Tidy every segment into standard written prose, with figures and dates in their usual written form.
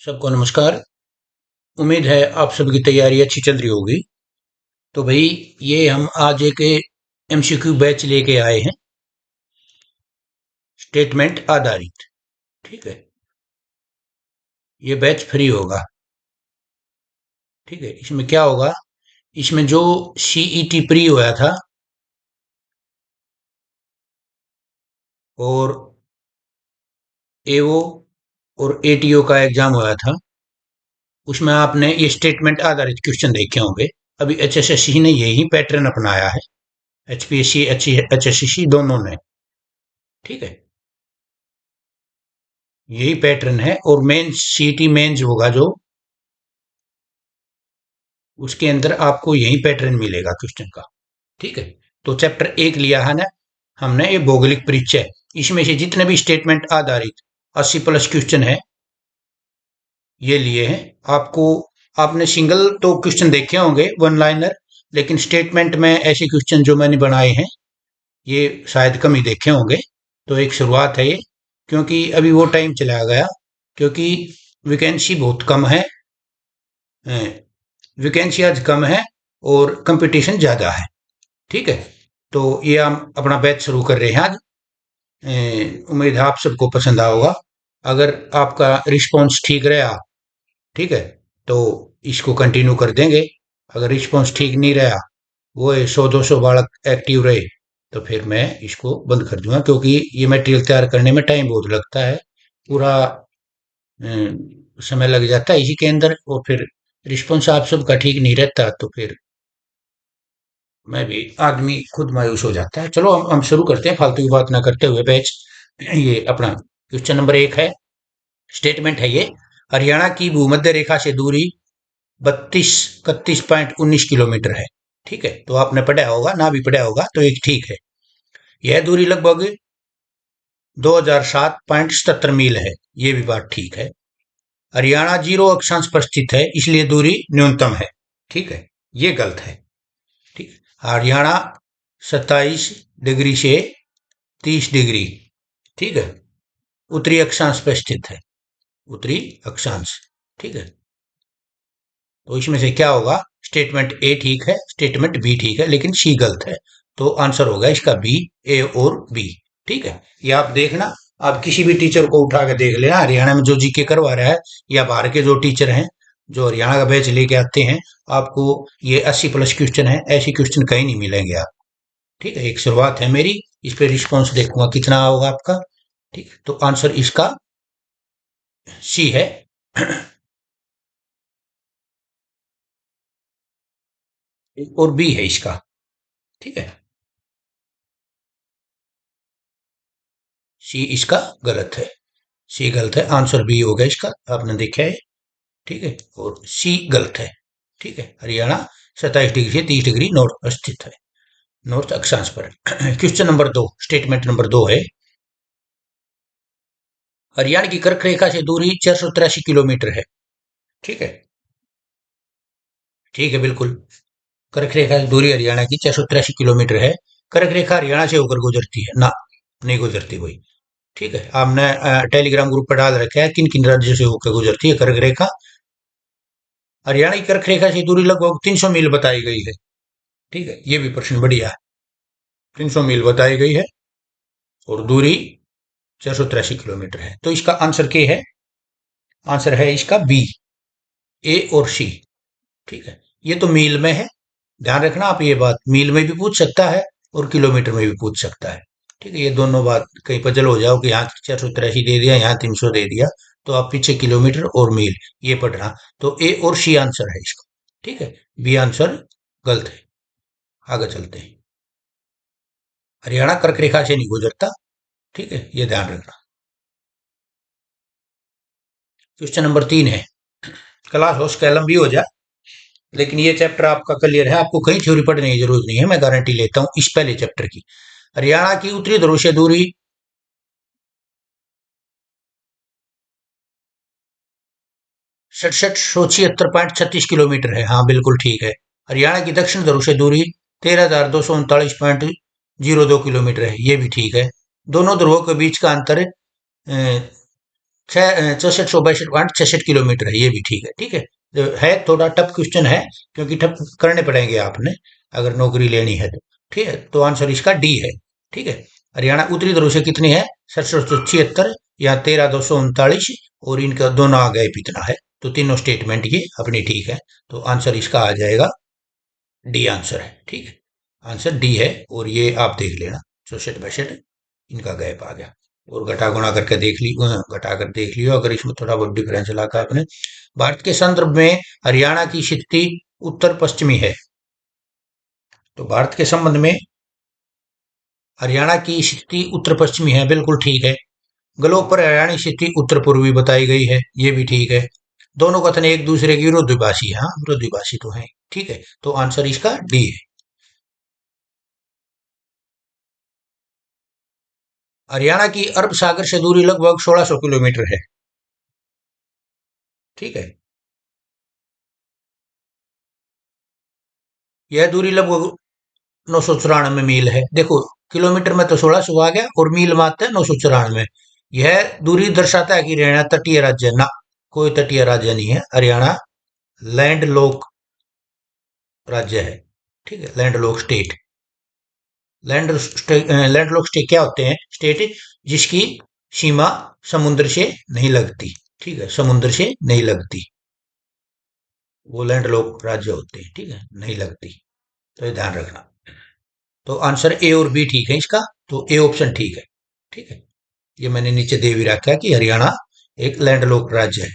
सबको नमस्कार। उम्मीद है आप सभी की तैयारी अच्छी चल रही होगी। तो भाई, ये हम आज एक एमसीक्यू बैच लेके आए हैं, स्टेटमेंट आधारित। ठीक है, ये बैच फ्री होगा। ठीक है, इसमें क्या होगा, इसमें जो सीईटी प्री हुआ था और एओ और एटीओ का एग्जाम हुआ था, उसमें आपने ये स्टेटमेंट आधारित क्वेश्चन देखे होंगे। अभी एचएसएससी ने यही पैटर्न अपनाया है, एचपीएससी एचएसएससी दोनों ने। ठीक है, यही पैटर्न है। और मेन सीटी मेंस होगा जो, उसके अंदर आपको यही पैटर्न मिलेगा क्वेश्चन का। ठीक है, तो चैप्टर एक लिया है ना हमने, ये भौगोलिक परिचय। इसमें से जितने भी स्टेटमेंट आधारित 80 प्लस क्वेश्चन है, ये लिए हैं आपको। आपने सिंगल तो क्वेश्चन देखे होंगे वन लाइनर, लेकिन स्टेटमेंट में ऐसे क्वेश्चन जो मैंने बनाए हैं, ये शायद कम ही देखे होंगे। तो एक शुरुआत है ये, क्योंकि अभी वो टाइम चला गया, क्योंकि वैकेंसी बहुत कम है। वैकेंसी आज कम है और कंपटीशन ज्यादा है। ठीक है, तो ये हम अपना बैच शुरू कर रहे हैं आज। उम्मीद है आप सबको पसंद आओगा। अगर आपका रिस्पॉन्स ठीक रहा, ठीक है, तो इसको कंटिन्यू कर देंगे। अगर रिस्पॉन्स ठीक नहीं रहा, वो 100-200 बालक एक्टिव रहे, तो फिर मैं इसको बंद कर दूंगा, क्योंकि ये मटेरियल तैयार करने में टाइम बहुत लगता है। पूरा समय लग जाता है इसी के अंदर, और फिर रिस्पॉन्स आप सबका ठीक नहीं रहता, तो फिर मैं भी, आदमी खुद मायूस हो जाता है। चलो हम शुरू करते हैं फालतू की बात ना करते हुए बैच। ये अपना क्वेश्चन नंबर एक है, स्टेटमेंट है ये। हरियाणा की भूमध्य रेखा से दूरी 32-31.19 किलोमीटर है। ठीक है, तो आपने पढ़ा होगा, ना भी पढ़ा होगा तो एक ठीक है। यह दूरी लगभग 2007.77 मील है। ये भी बात ठीक है। हरियाणा जीरो अक्षांश पर स्थित है, इसलिए दूरी न्यूनतम है। ठीक है, ये गलत है। ठीक है, हरियाणा 27 डिग्री से 30 डिग्री, ठीक है, उत्तरी अक्षांश पर स्थित है। उत्तरी अक्षांश। ठीक है, तो इसमें से क्या होगा, स्टेटमेंट ए ठीक है, स्टेटमेंट बी ठीक है, लेकिन सी गलत है। तो आंसर होगा इसका बी, ए और बी। ठीक है, ये आप देखना, आप किसी भी टीचर को उठा के देख लेना, हरियाणा में जो जीके करवा रहा है, या बाहर के जो टीचर हैं जो हरियाणा का बैच लेके आते हैं, आपको ये 80 प्लस क्वेश्चन है, ऐसे क्वेश्चन कहीं नहीं मिलेंगे आप। ठीक है, एक शुरुआत है मेरी, इस पे रिस्पॉन्स देखूंगा कितना होगा आपका। ठीक है, तो आंसर इसका सी है। और बी है इसका। ठीक है, सी इसका गलत है। सी गलत है, आंसर बी होगा इसका, आपने देखा है। ठीक है, और सी गलत है। ठीक है, हरियाणा 27 डिग्री से 30 डिग्री नॉर्थ पर स्थित है, नॉर्थ अक्षांश पर। क्वेश्चन नंबर दो, स्टेटमेंट नंबर दो है, हरियाणा की कर्क रेखा से दूरी 483 किलोमीटर है। ठीक है, ठीक है, बिल्कुल। कर्क रेखा से दूरी हरियाणा की 483 किलोमीटर है। कर्क रेखा हरियाणा से होकर गुजरती है ना? नहीं गुजरती कोई। ठीक है, आपने टेलीग्राम ग्रुप पर डाल रखा है किन किन राज्यों से होकर गुजरती है कर्क रेखा। हरियाणा की कर्क रेखा से दूरी लगभग 300 मील बताई गई है। ठीक है, ये भी प्रश्न बढ़िया है। 300 मील बताई गई है और दूरी 483 किलोमीटर है, तो इसका आंसर क्या है? आंसर है इसका बी, ए और सी। ठीक है, ये तो मील में है, ध्यान रखना आप ये बात, मील में भी पूछ सकता है और किलोमीटर में भी पूछ सकता है। ठीक है, ये दोनों बात कहीं पजल हो जाओ कि यहाँ 483 दे दिया, यहाँ 300 दे दिया, तो आप पीछे किलोमीटर और मील ये पढ़ना। तो ए और सी आंसर है इसका। ठीक है, बी आंसर गलत है। आगे चलते हैं। हरियाणा कर्क रेखा से नहीं गुजरता। ठीक है, ये ध्यान रखना। क्वेश्चन नंबर तीन है, क्लास हो स्केलम भी हो जाए, लेकिन ये चैप्टर आपका क्लियर है, आपको कहीं थ्योरी पढ़ने की जरूरत नहीं है, मैं गारंटी लेता हूं इस पहले चैप्टर की। हरियाणा की उत्तरी ध्रुव से दूरी 6776.36 किलोमीटर है। हाँ, बिल्कुल ठीक है। हरियाणा की दक्षिण ध्रुव से दूरी 13,239.02 किलोमीटर है। ये भी ठीक है। दोनों ध्रुवों के बीच का अंतर छः 6462.66 किलोमीटर है, ये भी ठीक है। ठीक है, है थोड़ा टफ क्वेश्चन है, क्योंकि टफ करने पड़ेंगे आपने अगर नौकरी लेनी है तो। ठीक है, तो आंसर इसका डी है। ठीक है, हरियाणा उत्तरी ध्रुव से कितनी है? 6776, या 13239, और इनका दोनों आ गए इतना है। तो तीनों स्टेटमेंट ये अपनी ठीक है। तो आंसर इसका आ जाएगा डी, आंसर है। ठीक है, आंसर डी है। और ये आप देख लेना, 6462 इनका गैप आ गया। और घटा गुणा करके देख ली, घटा कर देख लियो अगर इसमें थोड़ा बहुत डिफरेंस लाता आपने। भारत के संदर्भ में हरियाणा की स्थिति उत्तर पश्चिमी है। तो भारत के संबंध में हरियाणा की स्थिति उत्तर पश्चिमी है, बिल्कुल ठीक है। ग्लोब पर हरियाणा की स्थिति उत्तर पूर्वी बताई गई है, ये भी ठीक है। दोनों कथन एक दूसरे की विरोधाभासी है, हाँ विरोधाभासी तो है। ठीक है, तो आंसर इसका डी है। हरियाणा की अरब सागर से दूरी लगभग 1600 किलोमीटर है। ठीक है, यह दूरी लगभग 994 मील है। देखो, किलोमीटर में तो 1600 आ गया, और मील मात्र है 994। यह दूरी दर्शाता है कि हरियाणा तटीय राज्य ना, कोई तटीय राज्य नहीं है हरियाणा, लैंड लॉक राज्य है। ठीक है, land lock state. Land lock state क्या होते हैं? स्टेट जिसकी सीमा समुद्र से नहीं लगती। ठीक है, समुद्र से नहीं लगती, वो लैंड लॉक राज्य होते हैं। ठीक है, नहीं लगती, तो ये ध्यान रखना। तो आंसर ए और बी ठीक है इसका। तो ए ऑप्शन ठीक है। ठीक है, ये मैंने नीचे दे भी रखा है कि हरियाणा एक लैंडलॉक्ड राज्य है।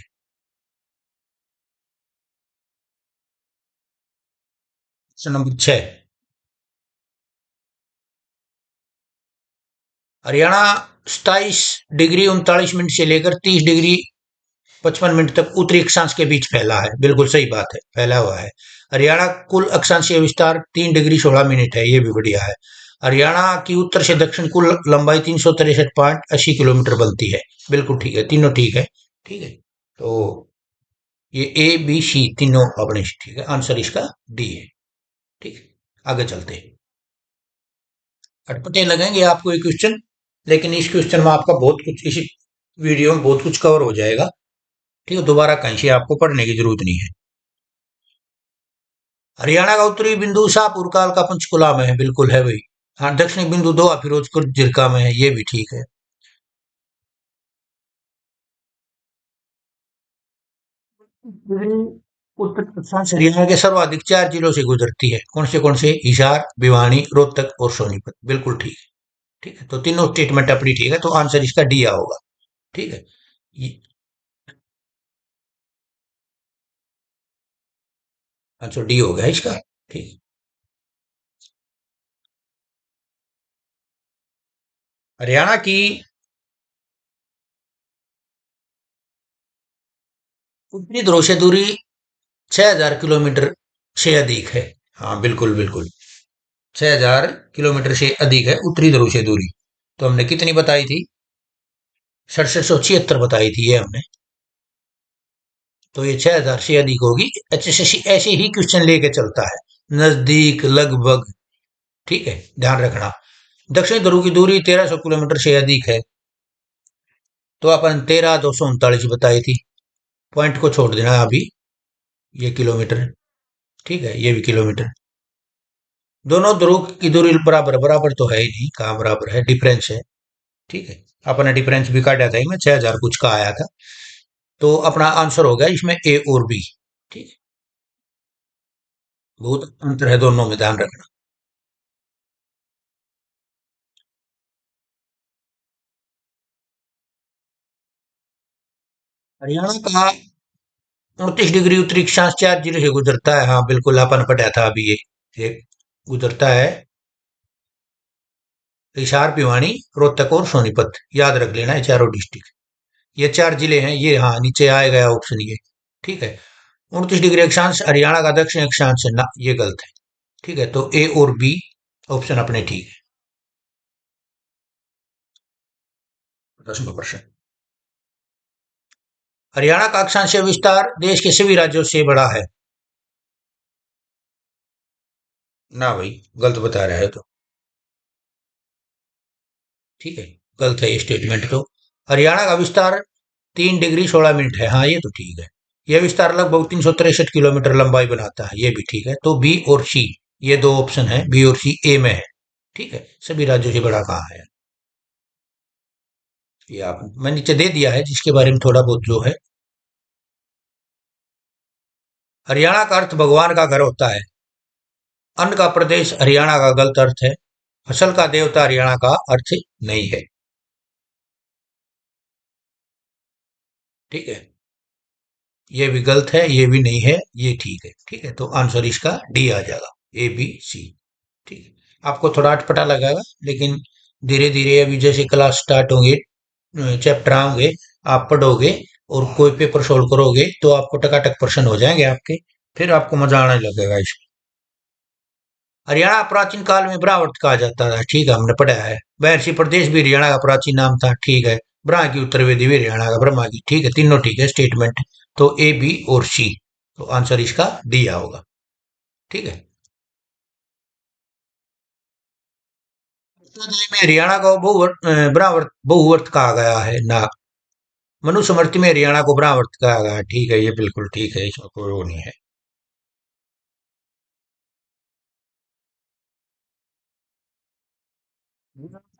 Question number 6। Haryana 27 degree 39 minute से लेकर 30 डिग्री 55 मिनट तक उत्तरी अक्षांश के बीच फैला है। बिल्कुल सही बात है, फैला हुआ है। हरियाणा कुल अक्षांशीय विस्तार 3 डिग्री 16 मिनट है, ये भी बढ़िया है। हरियाणा की उत्तर से दक्षिण कुल लंबाई 363.80 किलोमीटर बनती है। बिल्कुल ठीक है, तीनों ठीक है। ठीक है, तो ये ए बी सी तीनों अपने ठीक है, आंसर इसका डी है। ठीक है, आगे चलते हैं। अटपटे लगेंगे आपको ये क्वेश्चन, लेकिन इस क्वेश्चन में आपका बहुत कुछ, इसी वीडियो में बहुत कुछ कवर हो जाएगा। ठीक है, दोबारा कहीं से आपको पढ़ने की जरूरत नहीं है। हरियाणा का उत्तरी बिंदु शाहपुर काल का पंचकुला में है, बिल्कुल है भाई। हाँ, दक्षिणी बिंदु दोहा फिरोजपुर जिरका में है, ये भी ठीक है। उत्तर पश्चिम हरियाणा के सर्वाधिक 4 जिलों से गुजरती है। कौन से? हिसार, भिवानी, रोहतक और सोनीपत। बिल्कुल ठीक है। ठीक है, तो तीनों स्टेटमेंट अपनी ठीक है, तो आंसर इसका डी होगा। ठीक है, आंसर डी हो गया इसका। ठीक। हरियाणा की उत्तरी ध्रुव से दूरी 6000 किलोमीटर से अधिक है। हाँ बिल्कुल बिल्कुल, 6000 किलोमीटर से अधिक है उत्तरी ध्रुव से दूरी। तो हमने कितनी बताई थी? 6776 बताई थी ये हमने। तो ये 6000 से अधिक होगी। ऐसे ही क्वेश्चन लेके चलता है, नजदीक, लगभग। ठीक है, ध्यान रखना। दक्षिण ध्रुव की दूरी 1300 किलोमीटर से अधिक है, तो अपन 13239 बताई थी। पॉइंट को छोड़ देना अभी, ये किलोमीटर है। ठीक है, ये भी किलोमीटर। दोनों ध्रुव की दूरी बराबर बराबर तो है ही नहीं, कहाँ बराबर है, डिफरेंस है। ठीक है, अपना डिफरेंस भी काटा था इसमें, 6000 कुछ का आया था। तो अपना आंसर हो गया इसमें ए और बी। ठीक है, बहुत अंतर है दोनों में, ध्यान रखना। हरियाणा का 29 डिग्री उत्तरी अक्षांश 4 जिले से गुजरता है। हाँ बिल्कुल, अपन पढ़ा था अभी ये गुजरता है। हिसार, भिवानी, रोहतक और सोनीपत, याद रख लेना, ये चारों डिस्ट्रिक्ट, ये 4 जिले हैं ये। हाँ, नीचे आएगा ऑप्शन ये। ठीक है, 29 डिग्री अक्षांश हरियाणा का दक्षिण अक्षांश है ना, ये गलत है। ठीक है, तो ए और बी ऑप्शन अपने ठीक है। 10%। हरियाणा का अक्षांशीय विस्तार देश के सभी राज्यों से बड़ा है। ना भाई, गलत बता रहा है तो। ठीक है, गलत है ये स्टेटमेंट तो। हरियाणा का विस्तार 3 डिग्री 16 मिनट है, हाँ ये तो ठीक है। यह विस्तार लगभग 363 किलोमीटर लंबाई बनाता है, ये भी ठीक है। तो बी और सी, ये दो ऑप्शन है, बी और सी ए में है। ठीक है, सभी राज्यों से बड़ा कहाँ है? ये आप मैं नीचे दे दिया है, जिसके बारे में थोड़ा बहुत जो है। हरियाणा का अर्थ भगवान का घर होता है। अन्न का प्रदेश हरियाणा का गलत अर्थ है। फसल का देवता हरियाणा का अर्थ नहीं है। ठीक है, ये भी गलत है, ये भी नहीं है, ये ठीक है। ठीक है, तो आंसर इसका डी आ जाएगा, ए बी सी। ठीक है, आपको थोड़ा अटपटा लगेगा, लेकिन धीरे धीरे अभी जैसे क्लास स्टार्ट होंगे, चैप्टर आओगे, आप पढ़ोगे और कोई पेपर सोल्व करोगे, तो आपको टकाटक प्रश्न हो जाएंगे आपके। फिर आपको मजा आने लगेगा इसमें। हरियाणा प्राचीन काल में ब्राह्मण कहा जाता था, ठीक है, हमने पढ़ा है। महर्षि प्रदेश भी हरियाणा का प्राचीन नाम था, ठीक है। ब्रह्मा की उत्तर वेदी भी हरियाणा का ब्रह्मा की, ठीक है, तीनों ठीक है स्टेटमेंट। तो ए बी और सी, तो आंसर इसका डी होगा। ठीक है। में हरियाणा को ब्राह्मण बहुवर्त कहा गया है ना। मनुस्मृति में हरियाणा को ब्राह्मण कहा गया है, ठीक है, ये बिल्कुल ठीक है, इसमें कोई वो नहीं है।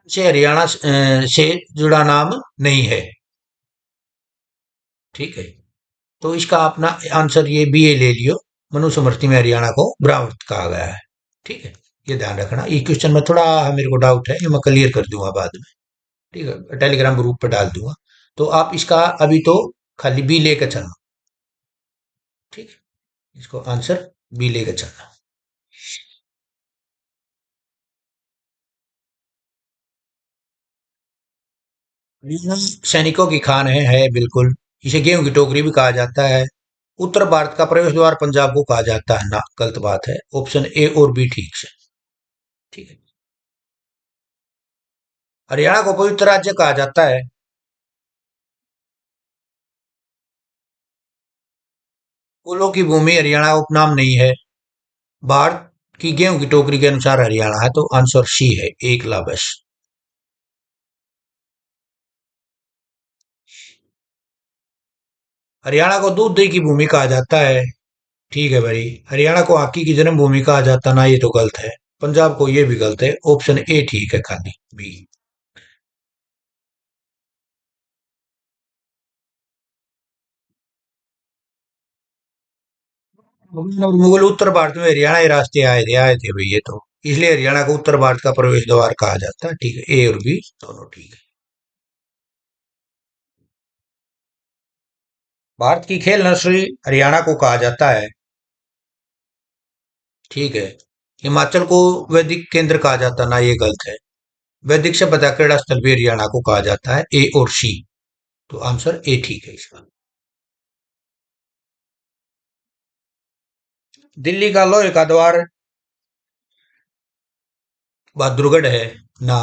से हरियाणा से जुड़ा नाम नहीं है। ठीक है, तो इसका अपना आंसर ये बी ए ले लियो। मनुस्मृति में हरियाणा को ब्राह्मण कहा गया है। ठीक है, ये ध्यान रखना, ये क्वेश्चन में थोड़ा मेरे को डाउट है, ये मैं क्लियर कर दूंगा बाद में। ठीक है, टेलीग्राम ग्रुप पे डाल दूंगा। तो आप इसका अभी तो खाली बी लेकर चलना। ठीक है, इसको आंसर बी लेकर चलना। हरियाणा सैनिकों की खान है बिल्कुल। इसे गेहूं की टोकरी भी कहा जाता है। उत्तर भारत का प्रवेश द्वार पंजाब को कहा जाता है ना, गलत बात है। ऑप्शन ए और बी ठीक से। ठीक है, हरियाणा को पवित्र राज्य कहा जाता है। फूलों की भूमि हरियाणा उपनाम नहीं है। भारत की गेहूं की टोकरी के अनुसार हरियाणा है, तो आंसर सी है, एक लाबस। हरियाणा को दूध दही की भूमि कहा जाता है। ठीक है भाई, हरियाणा को हॉकी की जन्मभूमि कहा जाता ना, ये तो गलत है। पंजाब को ये भी गलत है, ऑप्शन ए ठीक है, खाली बी। मुगल और मुगल उत्तर भारत में हरियाणा ही रास्ते आए थे भाई, ये तो इसलिए हरियाणा को उत्तर भारत का प्रवेश द्वार कहा जाता है। ठीक है, ए और बी दोनों ठीक है। भारत की खेल नर्सरी हरियाणा को कहा जाता है। ठीक है, हिमाचल को वैदिक केंद्र कहा जाता ना, ये गलत है। वैदिक सभ्यता क्रीड़ा स्थल भी हरियाणा को कहा जाता है, ए और सी। तो आंसर ए ठीक है इसका। दिल्ली का लोहे का द्वार बहादुरगढ़ है ना।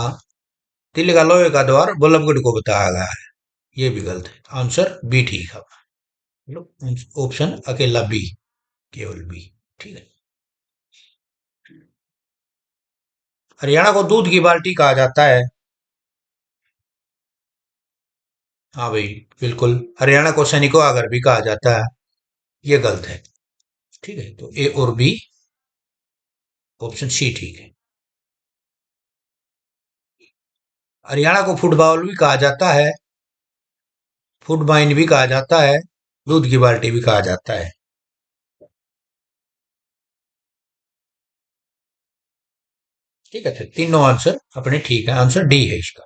दिल्ली का लोहे का द्वार बल्लभगढ़ को बताया गया है, ये भी गलत है। आंसर बी ठीक है। मतलब ऑप्शन अकेला बी, केवल बी। ठीक है, हरियाणा को दूध की बाल्टी कहा जाता है। हाँ भाई, बिल्कुल। हरियाणा को सैनिकों का घर भी कहा जाता है, ये गलत है। ठीक है, तो ए और बी, ऑप्शन सी ठीक है। हरियाणा को फुटबॉल भी कहा जाता है। फूड माइन भी कहा जाता है। दूध की बाल्टी भी कहा जाता है। ठीक है, तो तीनों आंसर अपने ठीक है, आंसर डी है इसका।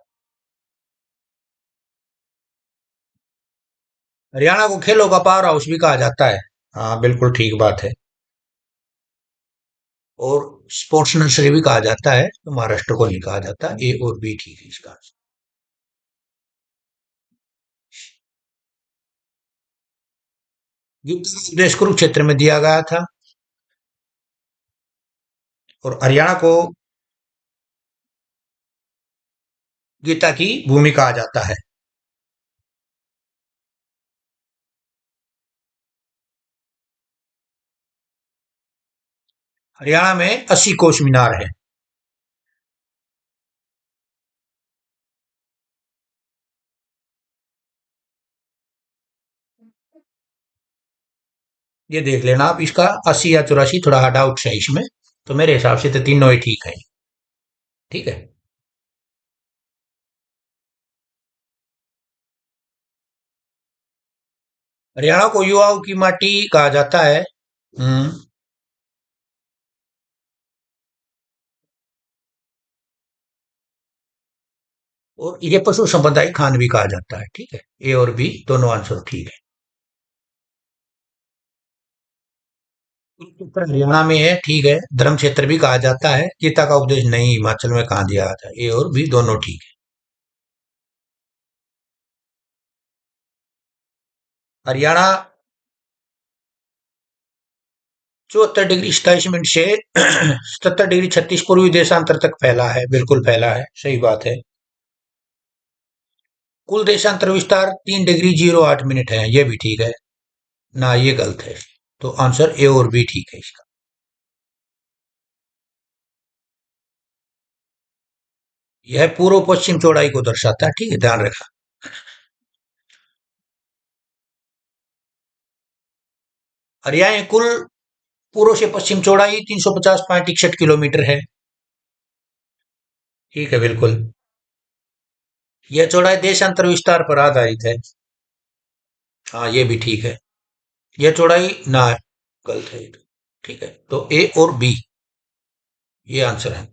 हरियाणा को खेलों का पावर हाउस भी कहा जाता है। हाँ बिल्कुल ठीक बात है। और स्पोर्ट्स नर्सरी भी कहा जाता है, तो महाराष्ट्र को नहीं कहा जाता, ए और बी ठीक है इसका। युद्ध का उद्देश्य कुरुक्षेत्र में दिया गया था। और हरियाणा को गीता की भूमि कहा जाता है। हरियाणा में 80 कोस मीनार है। ये देख लेना आप, इसका 80 या 84 थोड़ा डाउट है इसमें। तो मेरे हिसाब से तो तीनों ही ठीक है। ठीक है। हरियाणा को युवाओं की माटी कहा जाता है। हम्म। और ये पशु संपदा खान भी कहा जाता है। ठीक है। ए और बी दोनों आंसर ठीक है। उत्तर हरियाणा में है। ठीक है। धर्म क्षेत्र भी कहा जाता है। गीता का उपदेश नहीं हिमाचल में कहा दिया जाता है। ए और बी दोनों ठीक है। हरियाणा 74 डिग्री 27 मिनट से 77 डिग्री 36 पूर्वी देशांतर तक फैला है। बिल्कुल फैला है, सही बात है। कुल देशांतर विस्तार 3 डिग्री 08 मिनट है। ये भी ठीक है। ना, ये गलत है। तो आंसर ए और बी ठीक है इसका। यह पूर्व पश्चिम चौड़ाई को दर्शाता है। ठीक है, ध्यान रखा। हरियाणा की कुल पूर्व से पश्चिम चौड़ाई 350.61 किलोमीटर है। ठीक है, बिल्कुल। यह चौड़ाई देशांतर विस्तार पर आधारित है। हाँ, ये भी ठीक है। यह चौड़ाई ना, गलत है ये तो। ठीक है, तो ए और बी ये आंसर है।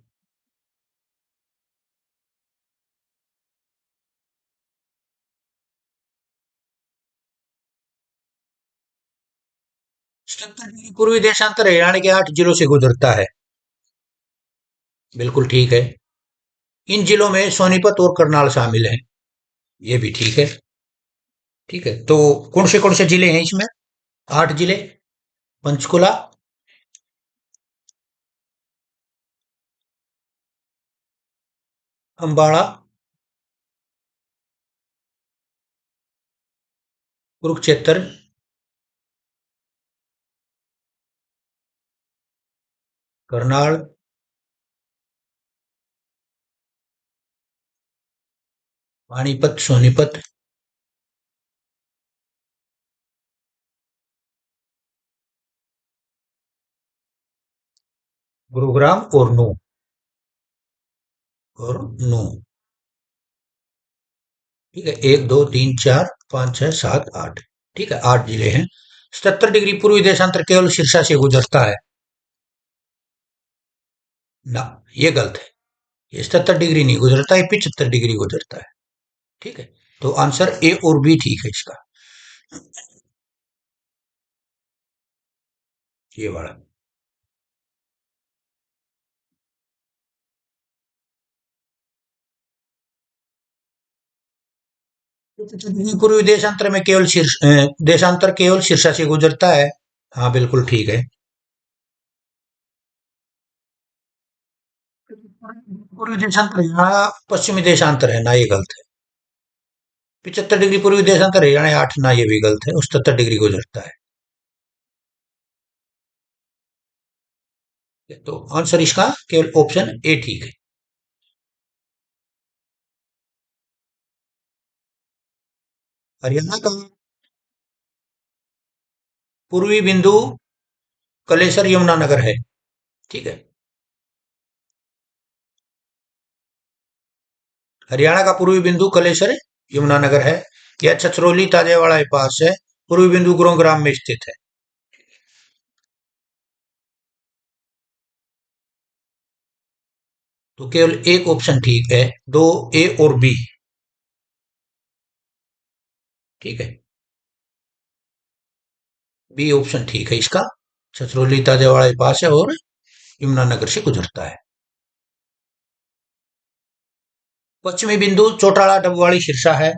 पूर्वी देशांतर हरियाणा के 8 जिलों से गुजरता है। बिल्कुल ठीक है। इन जिलों में सोनीपत और करनाल शामिल हैं। ये भी ठीक है। ठीक है, तो कौन से जिले हैं इसमें? 8 जिले। पंचकुला, अंबाला, कुरुक्षेत्र, करनाल, पानीपत, सोनीपत। गुरुग्राम और नू। और नू। ठीक है, 1 2 3 4 5 6 7 8। ठीक है, 8 जिले हैं। 77 डिग्री पूर्वी देशांतर केवल सिरसा से गुजरता है। ना, ये गलत है। ये 77 डिग्री नहीं गुजरता है, 75 डिग्री गुजरता है। ठीक है, तो आंसर ए और बी ठीक है इसका। ये वाला। पूर्वी देशांतर में केवल देशांतर केवल सिरसा से गुजरता है। हाँ, बिल्कुल ठीक है। पूर्वी देशांतर यहाँ पश्चिमी देशांतर है ना, ये गलत है। 75 डिग्री पूर्वी देशांतर हरियाणा 8 ना, ये भी गलत है। 77 डिग्री गुजरता है। तो आंसर इसका केवल ऑप्शन ए ठीक है। हरियाणा का पूर्वी बिंदु कलेसर यमुनानगर है। ठीक है। हरियाणा का पूर्वी बिंदु कलेसर यमुनानगर है। यह छछरौली ताजेवाड़ा के पास है। पूर्वी बिंदु गुरुग्राम में स्थित है। तो केवल एक ऑप्शन ठीक है। दो, ए और बी। ठीक है, बी ऑप्शन ठीक है इसका। छछरौली ताजेवाड़ा के पास है और यमुनानगर से गुजरता है। पश्चिमी बिंदु चौटाला डबवाड़ी सिरसा है।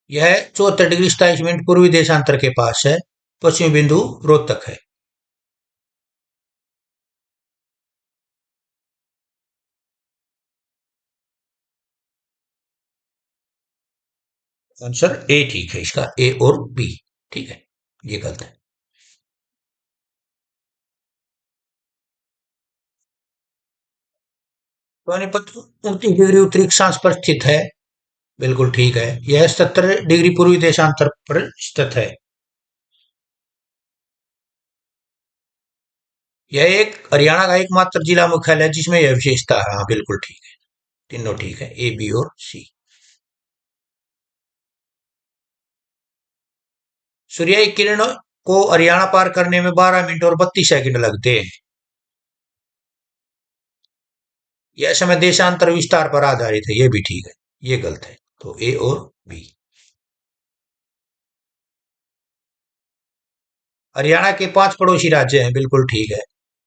यह 74 डिग्री 27 मिनट पूर्वी देशांतर के पास है। पश्चिमी बिंदु रोहतक है। आंसर ए ठीक है इसका। ए और बी ठीक है। ये गलत है। सोनीपत 29 डिग्री उत्तरी अक्षांश पर स्थित है। बिल्कुल ठीक है। यह 70 डिग्री पूर्वी देशांतर पर स्थित है। यह एक हरियाणा का एकमात्र जिला मुख्यालय है जिसमें यह विशेषता है। हाँ बिल्कुल ठीक है। तीनों ठीक है, ए बी और सी। सूर्य की किरणों को हरियाणा पार करने में 12 मिनट और 32 सेकंड लगते हैं। यह समय देशांतर विस्तार पर आधारित है। ये भी ठीक है। ये गलत है। तो ए और बी। हरियाणा के 5 पड़ोसी राज्य हैं। बिल्कुल ठीक है।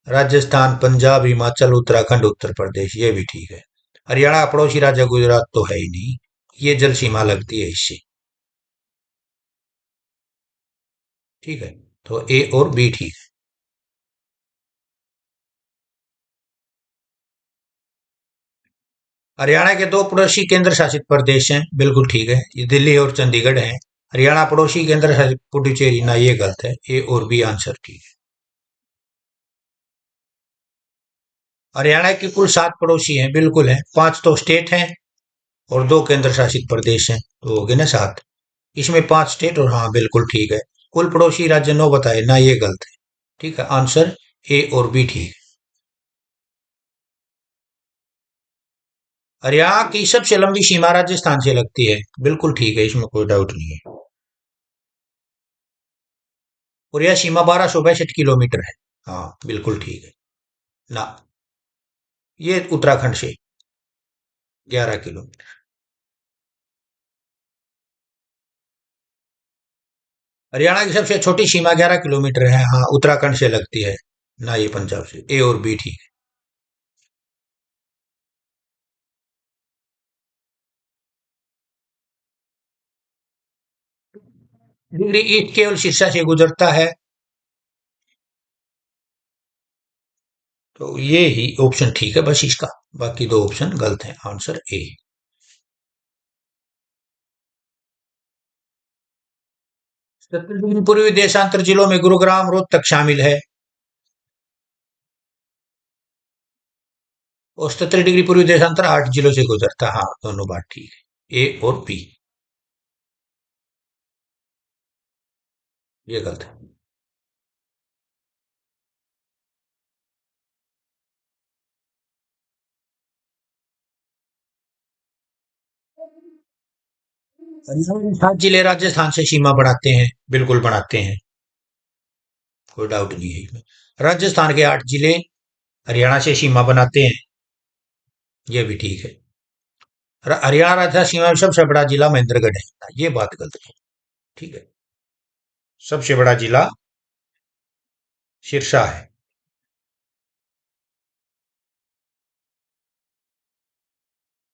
राजस्थान, पंजाब, हिमाचल, उत्तराखंड, उत्तर प्रदेश। ये भी ठीक है। हरियाणा का पड़ोसी राज्य गुजरात तो है ही नहीं। ये जल सीमा लगती है इससे। ठीक है। तो ए और बी ठीक है। हरियाणा के 2 पड़ोसी केंद्र शासित प्रदेश हैं। बिल्कुल ठीक है। ये दिल्ली और चंडीगढ़ हैं। हरियाणा पड़ोसी केंद्र शासित पुडुचेरी ना, ये गलत है। ए और बी आंसर ठीक है। हरियाणा के कुल 7 पड़ोसी हैं। बिल्कुल है। 5 तो स्टेट हैं और 2 केंद्र शासित प्रदेश हैं, तो हो गए ना 7। इसमें 5 स्टेट और हाँ बिल्कुल ठीक है। कुल पड़ोसी राज्य 9 बताए ना, ये गलत है। ठीक है। आंसर ए और बी ठीक है। हरियाणा की सबसे लंबी सीमा राजस्थान से लगती है। बिल्कुल ठीक है, इसमें कोई डाउट नहीं है। और यह सीमा 1262 किलोमीटर है। हाँ बिल्कुल ठीक है। ना, ये उत्तराखंड से 11 किलोमीटर। हरियाणा की सबसे छोटी सीमा 11 किलोमीटर है। हाँ, उत्तराखंड से लगती है ना, ये पंजाब से। ए और बी ठीक है। डिग्री ईस्ट केवल सिरसा से गुजरता है। तो ये ही ऑप्शन ठीक है बस इसका। बाकी 2 ऑप्शन गलत हैं। Answer A. 70 डिग्री पूर्वी देशांतर जिलों में गुरुग्राम रोहतक शामिल है। और 70 डिग्री पूर्वी देशांतर 8 जिलों से गुजरता है। हाँ, दोनों बात ठीक है। ए और बी। ये गलत है। हरियाणा के 7 जिले राजस्थान से सीमा बढ़ाते हैं। बिल्कुल बढ़ाते हैं। कोई डाउट नहीं है इसमें। राजस्थान के 8 जिले हरियाणा से सीमा बनाते हैं। ये भी ठीक है। हरियाणा राज्य सीमा में सबसे बड़ा जिला महेंद्रगढ़ है। ये बात गलत है। ठीक है। सबसे बड़ा जिला सिरसा है।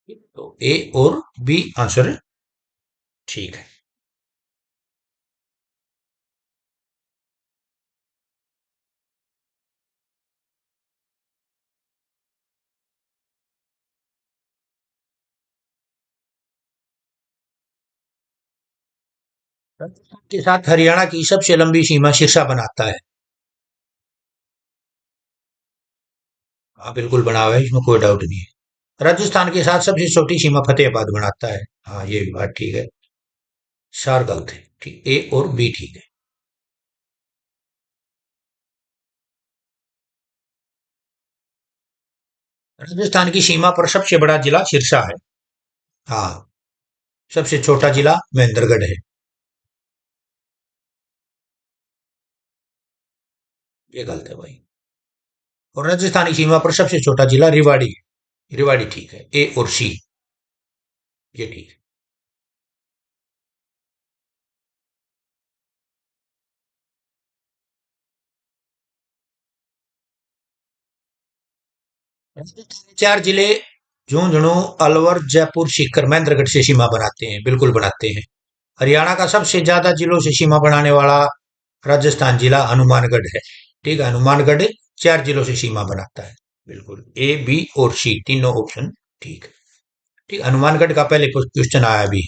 तो ए और बी आंसर ठीक है। राजस्थान के साथ हरियाणा की सबसे लंबी सीमा सिरसा बनाता है। हाँ बिल्कुल बना हुआ है, इसमें कोई डाउट नहीं है। राजस्थान के साथ सबसे छोटी सीमा फतेहाबाद बनाता है। हाँ ये भी बात ठीक है। चार गलत है। ठीक, ए और बी ठीक है। राजस्थान की सीमा पर सबसे बड़ा जिला सिरसा है। हाँ। सबसे छोटा जिला महेंद्रगढ़ है। ये गलत है भाई। और राजस्थान की सीमा पर सबसे छोटा जिला रेवाड़ी है। रेवाड़ी ठीक है। ए और सी। ये ठीक है। राजस्थान के 4 जिले झुंझुनू, अलवर, जयपुर, सीकर, महेंद्रगढ़ से सीमा बनाते हैं। बिल्कुल बनाते हैं। हरियाणा का सबसे ज्यादा जिलों से सीमा बनाने वाला राजस्थान जिला हनुमानगढ़ है। ठीक है। हनुमानगढ़ 4 जिलों से सीमा बनाता है। बिल्कुल ए बी और सी तीनों ऑप्शन ठीक है। ठीक, हनुमानगढ़ का पहले क्वेश्चन आया भी।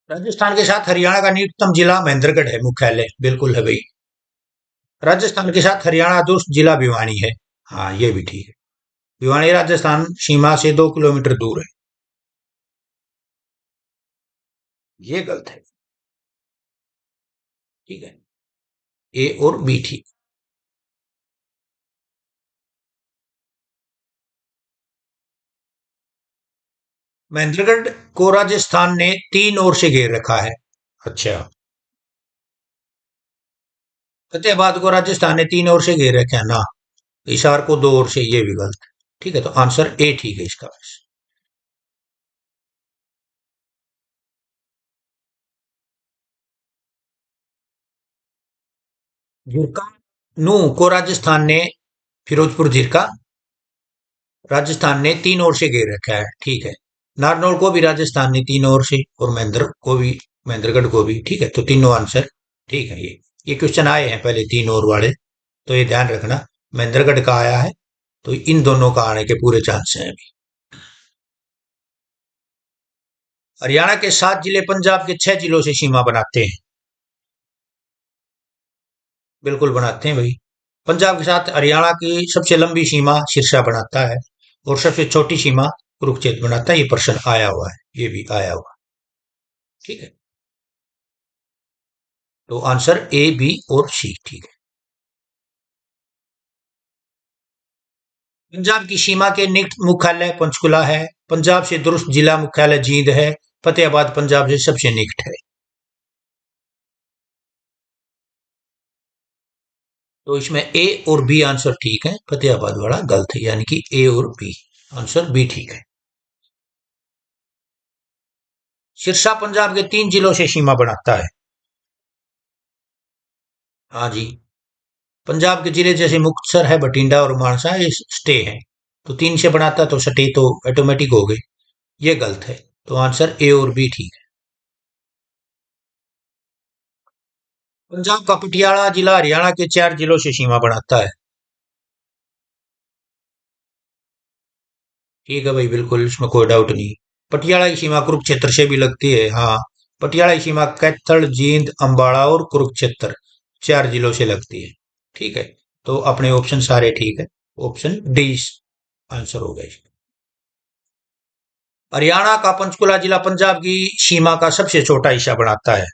राजस्थान के साथ हरियाणा का निकटतम जिला महेंद्रगढ़ है, मुख्यालय। बिल्कुल है भाई। राजस्थान के साथ हरियाणा दोस्त जिला भिवानी है। हाँ, ये भी ठीक है। भिवानी राजस्थान सीमा से 2 किलोमीटर दूर है। ये गलत है। ठीक है। ए और बी ठीक। महेंद्रगढ़ को राजस्थान ने 3 ओर से घेर रखा है। अच्छा। फतेहाबाद को राजस्थान ने 3 ओर से घेर रखा है ना। हिसार को 2 ओर से, ये भी गलत है। ठीक है, तो आंसर ए ठीक है इसका बस। झिरका नू को राजस्थान ने, फिरोजपुर झिरका राजस्थान ने 3 ओर से घेर रखा है। ठीक है। नारनौल को भी राजस्थान ने 3 ओर से, और महेंद्रगढ़ को भी। ठीक है, तो तीनों आंसर ठीक है। ये क्वेश्चन आए हैं पहले 3 ओर वाले, तो ये ध्यान रखना। महेंद्रगढ़ का आया है, तो इन दोनों का आने के पूरे चांस हैं अभी। हरियाणा के 7 जिले पंजाब के 6 जिलों से सीमा बनाते हैं। बिल्कुल बनाते हैं भाई। पंजाब के साथ हरियाणा की सबसे लंबी सीमा सिरसा बनाता है, और सबसे छोटी सीमा कुरुक्षेत्र बनाता है। ये प्रश्न आया हुआ है, ये भी आया हुआ है। ठीक है, तो आंसर ए, बी और सी ठीक है। पंजाब की सीमा के निकट मुख्यालय पंचकुला है। पंजाब से दुरुस्त जिला मुख्यालय जींद है। फतेहाबाद पंजाब से सबसे निकट है। तो इसमें ए और बी आंसर ठीक है, फतेहाबाद वाला गलत है, यानी कि ए और बी। आंसर बी ठीक है। सिरसा पंजाब के 3 जिलों से सीमा बनाता है। हाँ जी। पंजाब के जिले जैसे मुक्तसर है, बठिंडा और मानसा, ये स्टे है। तो 3 से बनाता तो स्टे तो ऑटोमेटिक हो गए। ये गलत है, तो आंसर ए और बी ठीक है। पंजाब का पटियाला जिला हरियाणा के 4 जिलों से सीमा बनाता है। ठीक है भाई, बिल्कुल, इसमें कोई डाउट नहीं। पटियाला की सीमा कुरुक्षेत्र से भी लगती है। हाँ, पटियाला की सीमा कैथल, जींद, अंबाला और कुरुक्षेत्र 4 जिलों से लगती है। ठीक है, तो अपने ऑप्शन सारे ठीक है। ऑप्शन डी आंसर हो गया इसका। हरियाणा का पंचकुला जिला पंजाब की सीमा का सबसे छोटा हिस्सा बनाता है।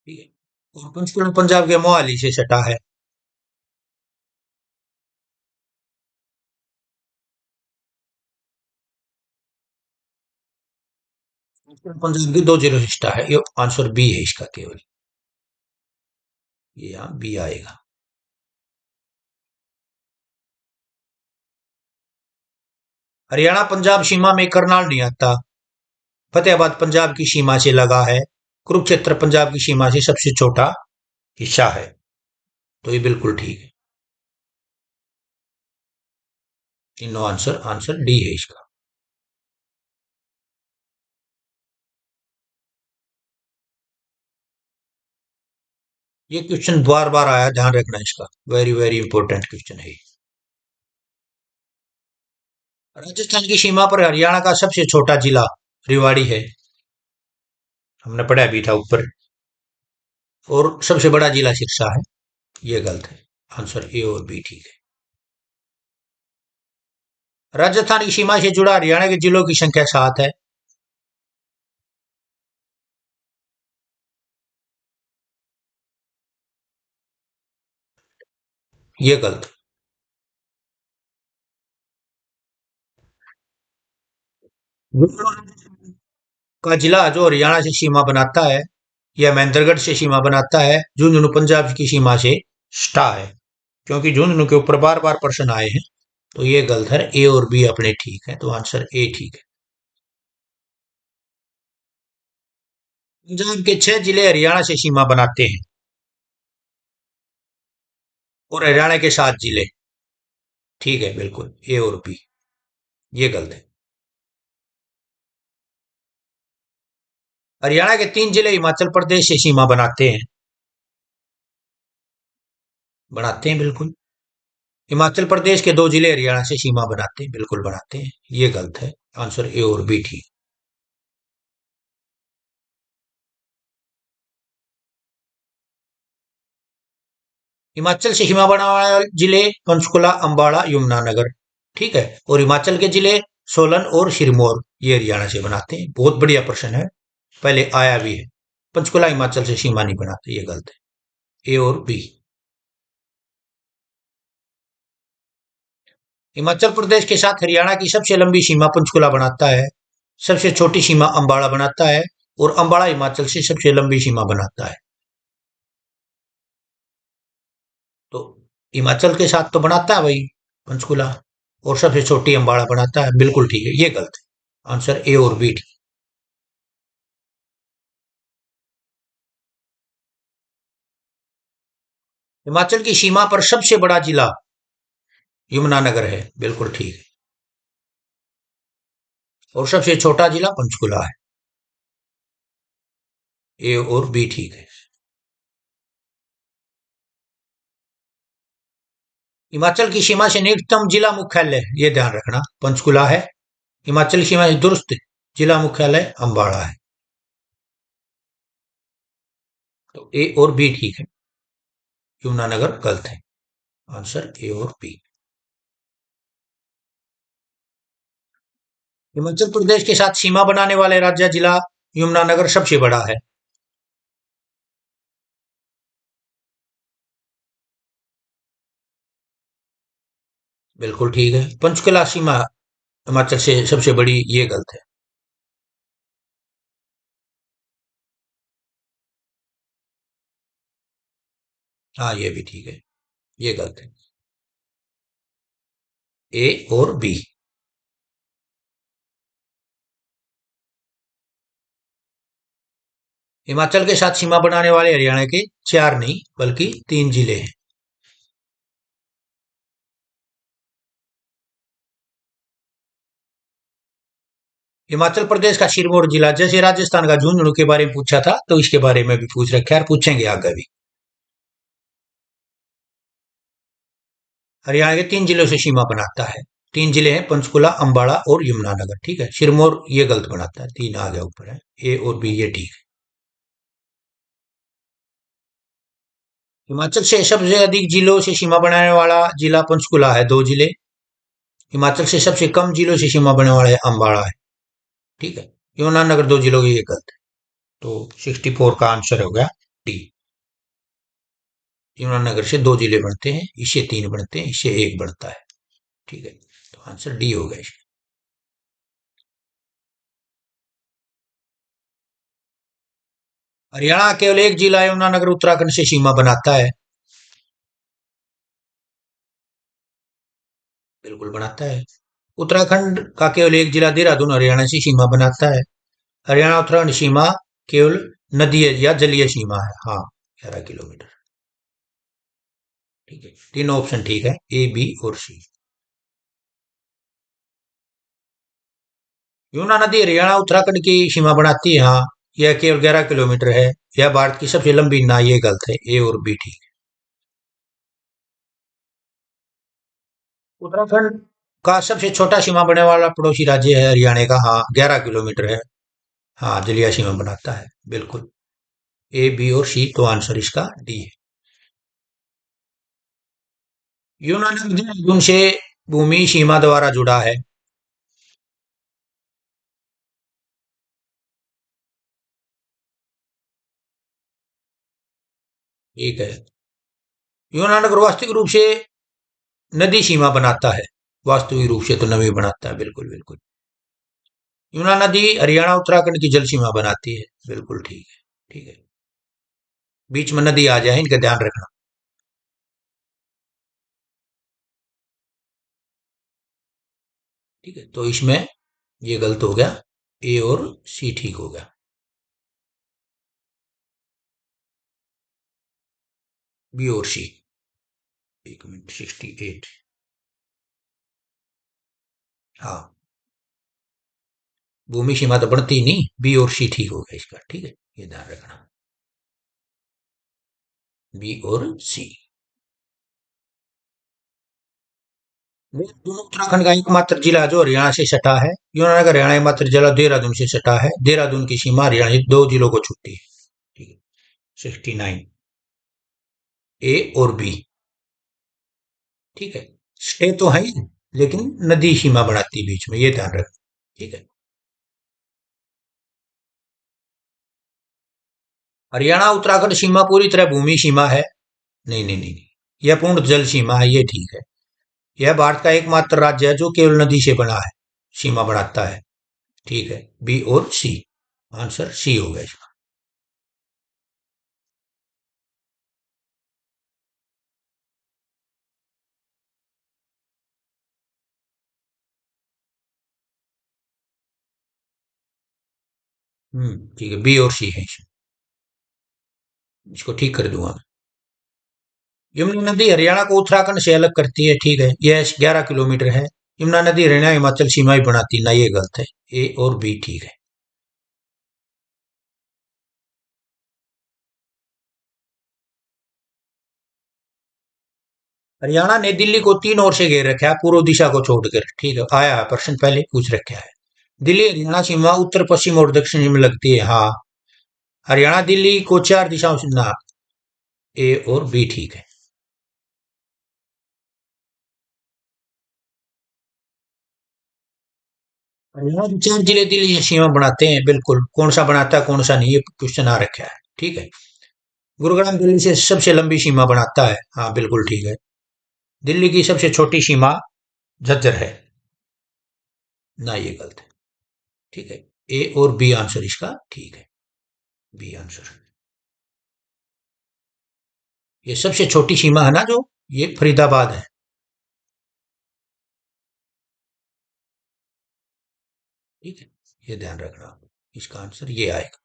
ठीक है, और पंचकुला पंजाब के मोहाली से सटा है। पंचकुला पंजाब की 2 जिलों से सटा है। ये आंसर बी है इसका केवल। ये यहाँ बी आएगा। हरियाणा पंजाब सीमा में करनाल नहीं आता। फतेहाबाद पंजाब की सीमा से लगा है। कुरुक्षेत्र पंजाब की सीमा से सबसे छोटा हिस्सा है। तो ये बिल्कुल ठीक है। तीनों आंसर, आंसर डी है इसका। ये क्वेश्चन बार बार आया, ध्यान रखना इसका। वेरी वेरी इंपॉर्टेंट क्वेश्चन है ये। राजस्थान की सीमा पर हरियाणा का सबसे छोटा जिला रेवाड़ी है। हमने पढ़ा भी था ऊपर। और सबसे बड़ा जिला सिरसा है। ये गलत है। आंसर ए और बी ठीक है। राजस्थान की सीमा से जुड़ा हरियाणा के जिलों की संख्या 7 है। ये गलत। का जिला जो हरियाणा से सीमा बनाता है, यह महेंद्रगढ़ से सीमा बनाता है। झुंझुनू पंजाब की सीमा से सटा है। क्योंकि झुंझुनू के ऊपर बार बार प्रश्न आए हैं, तो ये गलत है। ए और बी अपने ठीक है, तो आंसर ए ठीक है। पंजाब के 6 जिले हरियाणा से सीमा बनाते हैं, और हरियाणा के 7 जिले। ठीक है, बिल्कुल ए और बी। ये गलत है। हरियाणा के 3 जिले हिमाचल प्रदेश से सीमा बनाते हैं। बनाते हैं बिल्कुल। हिमाचल प्रदेश के 2 जिले हरियाणा से सीमा बनाते हैं, बिल्कुल बनाते हैं। ये गलत है। आंसर ए और बी ठीक। हिमाचल से सीमा बनाने वाले जिले पंचकुला, अंबाला, यमुनानगर। ठीक है। और हिमाचल के जिले सोलन और सिरमौर, ये हरियाणा से बनाते हैं। बहुत बढ़िया प्रश्न है, पहले आया भी है। पंचकुला हिमाचल से सीमा नहीं बनाते, ये गलत है। ए और बी। हिमाचल प्रदेश के साथ हरियाणा की सबसे लंबी सीमा पंचकुला बनाता है। सबसे छोटी सीमा अंबाला बनाता है। और अंबाला हिमाचल से सबसे लंबी सीमा बनाता है। तो हिमाचल के साथ तो बनाता है भाई पंचकुला, और सबसे छोटी अंबाला बनाता है। बिल्कुल ठीक है, ये गलत है। आंसर ए और बी ठीक। हिमाचल की सीमा पर सबसे बड़ा जिला यमुनानगर है। बिल्कुल ठीक है। और सबसे छोटा जिला पंचकुला है। ए और बी ठीक है। हिमाचल की सीमा से निकटतम जिला मुख्यालय, ये ध्यान रखना, पंचकुला है। हिमाचल की सीमा से दूरस्थ जिला मुख्यालय अंबाला है। तो ए और बी ठीक है। यमुनानगर गलत है। आंसर ए और बी। हिमाचल प्रदेश के साथ सीमा बनाने वाले राज्य जिला यमुनानगर सबसे बड़ा है। बिल्कुल ठीक है। पंचकुला सीमा हिमाचल से सबसे बड़ी, ये गलत है। हाँ, ये भी ठीक है। ये गलत है। ए और बी। हिमाचल के साथ सीमा बनाने वाले हरियाणा के चार नहीं बल्कि तीन जिले हैं। हिमाचल प्रदेश का सिरमौर जिला, जैसे राजस्थान का झुंझुनू के बारे में पूछा था, तो इसके बारे में भी पूछ रखे हैं और पूछेंगे आगे भी। हरियाणा के तीन जिलों से सीमा बनाता है। तीन जिले हैं, पंचकुला, अंबाला और यमुनानगर। ठीक है। सिरमौर ये गलत बनाता है, तीन आ गया ऊपर है। ए और बी ये ठीक है। हिमाचल से सबसे अधिक जिलों से सीमा बनाने वाला जिला पंचकुला है, दो जिले। हिमाचल से सबसे कम जिलों से सीमा बनाने वाला है अंबाला है। ठीक है। यमुनानगर दो जिलों की, ये गलत है। तो 64 का आंसर हो गया डी। यमुनानगर से दो जिले बनते हैं, इससे तीन बनते हैं, इससे एक बनता है। ठीक है। तो आंसर डी हो गया इसका। हरियाणा केवल एक जिला यमुनानगर उत्तराखंड से सीमा बनाता है। बिल्कुल बनाता है। उत्तराखंड का केवल एक जिला देहरादून हरियाणा से सीमा बनाता है। हरियाणा उत्तराखंड सीमा केवल नदी या जलीय सीमा है। हाँ, 11 किलोमीटर। ठीक है। तीनों ऑप्शन ठीक है, ए बी और सी। यमुना नदी हरियाणा उत्तराखंड की सीमा बनाती है। हाँ, यह केवल 11 किलोमीटर है। यह भारत की सबसे लंबी, ना ये गलत है। ए और बी ठीक है। उत्तराखंड का सबसे छोटा सीमा बनने वाला पड़ोसी राज्य है हरियाणा का। हाँ, 11 किलोमीटर है। हाँ, जलीय सीमा बनाता है। बिल्कुल। ए बी और सी, तो आंसर इसका डी है। यमुना नदी देहरादून से भूमि सीमा द्वारा जुड़ा है। ठीक है। यमुना नगर वास्तविक रूप से नदी सीमा बनाता है। वास्तविक रूप से तो नदी बनाता है। बिल्कुल बिल्कुल। यमुना नदी हरियाणा उत्तराखंड की जल सीमा बनाती है। बिल्कुल ठीक है। ठीक है। बीच में नदी आ जाए, इनका ध्यान रखना। ठीक है। तो इसमें ये गलत हो गया। ए और सी ठीक हो गया। बी और सी। 1 मिनट, 68। हाँ, भूमि सीमा तो बढ़ती नहीं। बी और सी ठीक हो गया इसका। ठीक है, ये ध्यान रखना। बी और सी। दोनों उत्तराखंड का एकमात्र जिला जो हरियाणा से सटा है। यमुनानगर हरियाणा एकमात्र जिला देहरादून से सटा है। देहरादून की सीमा हरियाणा से दो जिलों को छूती है। ठीक है। 69। ए और बी। ठीक है। स्टे तो है ही, लेकिन नदी सीमा बनाती है बीच में, ये ध्यान रख। ठीक है। हरियाणा उत्तराखंड सीमा पूरी तरह भूमि सीमा है। नहीं नहीं नहीं नहीं, यह पूर्ण जल सीमा है, ये ठीक है। यह भारत का एकमात्र राज्य है जो केवल नदी से बना है, सीमा बनाता है। ठीक है, बी और सी। आंसर सी हो गया इसका। ठीक है, बी और सी है इसमें। इसको ठीक कर दूंगा मैं। यमुना नदी हरियाणा को उत्तराखंड से अलग करती है, ठीक है, यह 11 किलोमीटर है। यमुना नदी हरियाणा हिमाचल सीमा ही बनाती है ना, ये गलत है। ए और बी ठीक है। हरियाणा ने दिल्ली को तीन ओर से घेर रखा है, पूर्व दिशा को छोड़कर। ठीक है, आया है प्रश्न, पहले पूछ रखा है। दिल्ली हरियाणा सीमा उत्तर पश्चिम और दक्षिण में लगती है, हाँ। हरियाणा दिल्ली को चार दिशाओं से ना। ए और बी ठीक है। हरियाणा के चार जिले दिल्ली से सीमा बनाते हैं, बिल्कुल। कौन सा बनाता है कौन सा नहीं, ये क्वेश्चन आ रखा है। ठीक है। गुरुग्राम दिल्ली से सबसे लंबी सीमा बनाता है, हाँ बिल्कुल ठीक है। दिल्ली की सबसे छोटी सीमा झज्जर है, ना, ये गलत है। ठीक है। ए और बी आंसर इसका ठीक है। B answer. ये सबसे छोटी सीमा है ना जो, ये फरीदाबाद है। ठीक है, ये ध्यान रखना। इसका आंसर ये आएगा।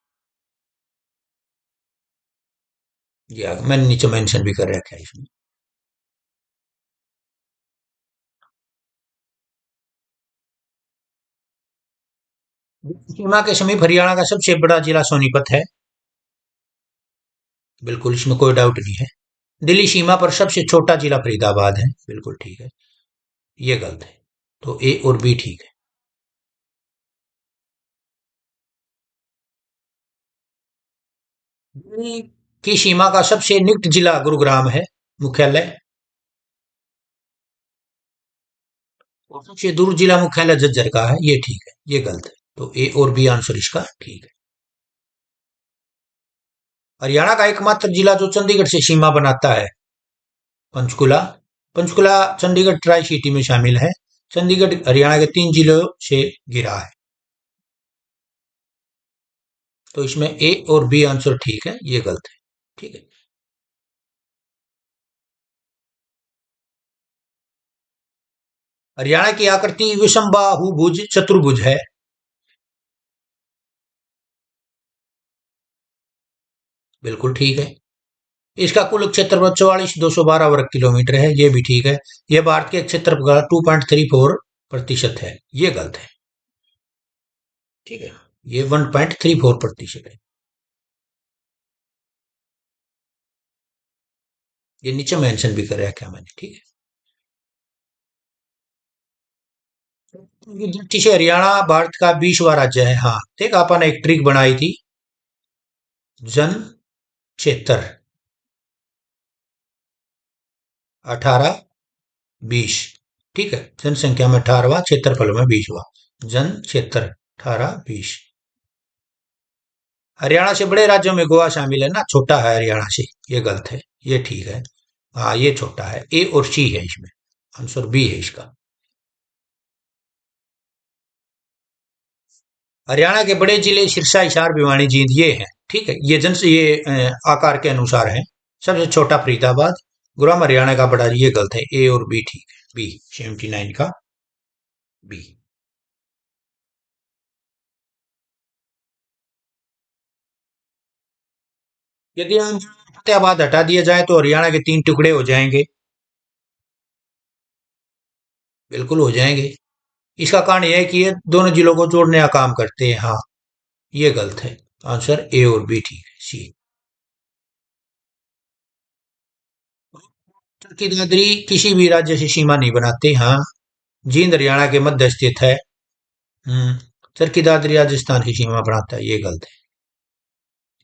ये आएगा, मैंने नीचे मेंशन भी कर रखा है इसमें। सीमा के समीप हरियाणा का सबसे बड़ा जिला सोनीपत है। बिल्कुल, इसमें कोई डाउट नहीं है। दिल्ली सीमा पर सबसे छोटा जिला फरीदाबाद है, बिल्कुल ठीक है। ये गलत है। तो ए और बी ठीक है। दिल्ली की सीमा का सबसे निकट जिला गुरुग्राम है, मुख्यालय। और सबसे दूर जिला मुख्यालय झज्जर का है, ये ठीक है। ये गलत है। तो ए और बी आंसर इसका ठीक है। हरियाणा का एकमात्र जिला जो चंडीगढ़ से सीमा बनाता है, पंचकुला। पंचकुला चंडीगढ़ ट्राई सिटी में शामिल है। चंडीगढ़ हरियाणा के तीन जिलों से घिरा है। तो इसमें ए और बी आंसर ठीक है, ये गलत है। ठीक है। हरियाणा की आकृति विषमबाहु भुज चतुर्भुज है। बिल्कुल ठीक है। इसका कुल क्षेत्रफल 44,212 वर्ग किलोमीटर है, ये भी ठीक है। यह भारत के क्षेत्रफल का 2.34% है, ये गलत है। ठीक है, ये 1.34% है। ये नीचे मेंशन भी कर रखा है मैंने। ठीक है, दृष्टि से हरियाणा भारत का 20वां राज्य है, हाँ। देख, आपने एक ट्रिक बनाई थी। जन क्षेत्र 18, 20। ठीक है, जनसंख्या में 18वां, क्षेत्रफल में 20वां। जन क्षेत्र 18, 20। हरियाणा से बड़े राज्यों में गोवा शामिल है ना, छोटा है हरियाणा से। ये गलत है, ये ठीक है। हाँ, ये छोटा है। ए और सी है इसमें। आंसर बी है इसका। हरियाणा के बड़े जिले सिरसा, हिसार, भिवानी, जींद ये हैं। ठीक है, ये आकार के अनुसार है। सबसे छोटा फरीदाबाद। गुरुग्राम हरियाणा का बड़ा, ये गलत है। ए और बी ठीक है। बी 79 का बी। यदि हम फतेहाबाद हटा दिया जाए तो हरियाणा के तीन टुकड़े हो जाएंगे। बिल्कुल हो जाएंगे। इसका कारण यह है कि ये दोनों जिलों को जोड़ने का काम करते हैं, हाँ। ये गलत है। आंसर ए और बी ठीक है, सी। चरखी दादरी किसी भी राज्य से सीमा नहीं बनाते, हाँ। जींद हरियाणा के मध्य स्थित है। हम्म। चरखी दादरी राजस्थान की सीमा बनाता है, ये गलत है।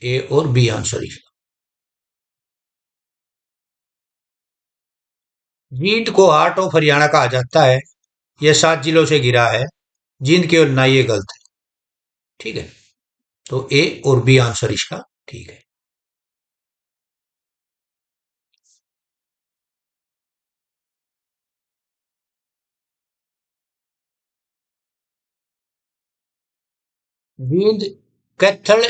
ए और बी आंसर इसका। जींद को हार्ट ऑफ हरियाणा कहा जाता है। यह 7 जिलों से घिरा है। जींद केवल ना, ये गलत है। ठीक है। तो ए और बी आंसर इसका ठीक है। जींद, कैथल,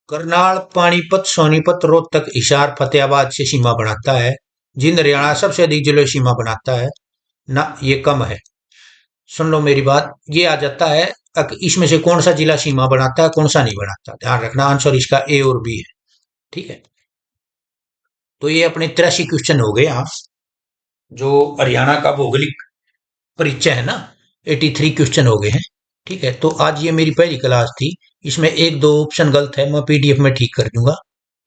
करनाल, पानीपत, सोनीपत, रोहतक, हिसार, फतेहाबाद से सीमा बनाता है। जींद हरियाणा सबसे अधिक जिले से सीमा बनाता है। ना, ये कम है। सुन लो मेरी बात, ये आ जाता है इसमें से कौन सा जिला सीमा बनाता है, कौन सा नहीं बनाता, ध्यान रखना। आंसर इसका ए और बी है। ठीक है। तो ये अपने 83 क्वेश्चन हो गए यहाँ, जो हरियाणा का भौगोलिक परिचय है ना। 83 क्वेश्चन हो गए हैं। ठीक है। तो आज ये मेरी पहली क्लास थी। इसमें एक दो ऑप्शन गलत है, मैं पीडीएफ में ठीक कर दूंगा।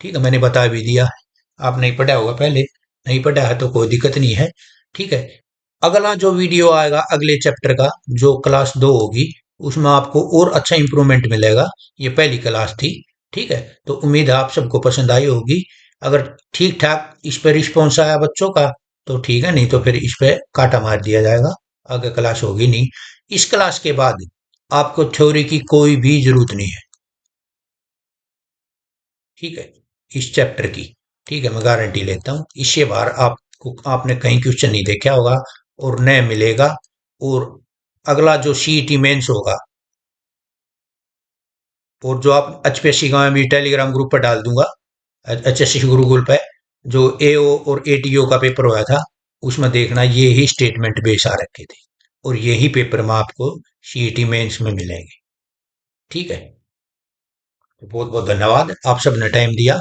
ठीक है, मैंने बता भी दिया है। आप नहीं पढ़ा होगा पहले, नहीं पढ़ा है तो कोई दिक्कत नहीं है। ठीक है। अगला जो वीडियो आएगा अगले चैप्टर का, जो क्लास 2 होगी, उसमें आपको और अच्छा इंप्रूवमेंट मिलेगा। ये पहली क्लास थी। ठीक है। तो उम्मीद है आप सबको पसंद आई होगी। अगर ठीक ठाक इस पे रिस्पॉन्स आया बच्चों का तो ठीक है, नहीं तो फिर इस पे काटा मार दिया जाएगा। आगे क्लास होगी नहीं। इस क्लास के बाद आपको थ्योरी की कोई भी जरूरत नहीं है। ठीक है। इस चैप्टर की। ठीक है, मैं गारंटी लेता हूँ इससे बाहर आपको आपने कहीं क्वेश्चन नहीं देखा होगा और न मिलेगा। और अगला जो सीईटी मेंस होगा, और जो आप एचपीएससी का मैं भी टेलीग्राम ग्रुप पर डाल दूंगा, एचएससी गुरुकुल पे, जो एओ और एटीओ का पेपर हुआ था, उसमें देखना ये ही स्टेटमेंट बेस आ रखे थे। और यही पेपर में आपको सीईटी मेंस में मिलेंगे। ठीक है। तो बहुत बहुत धन्यवाद, आप सबने टाइम दिया।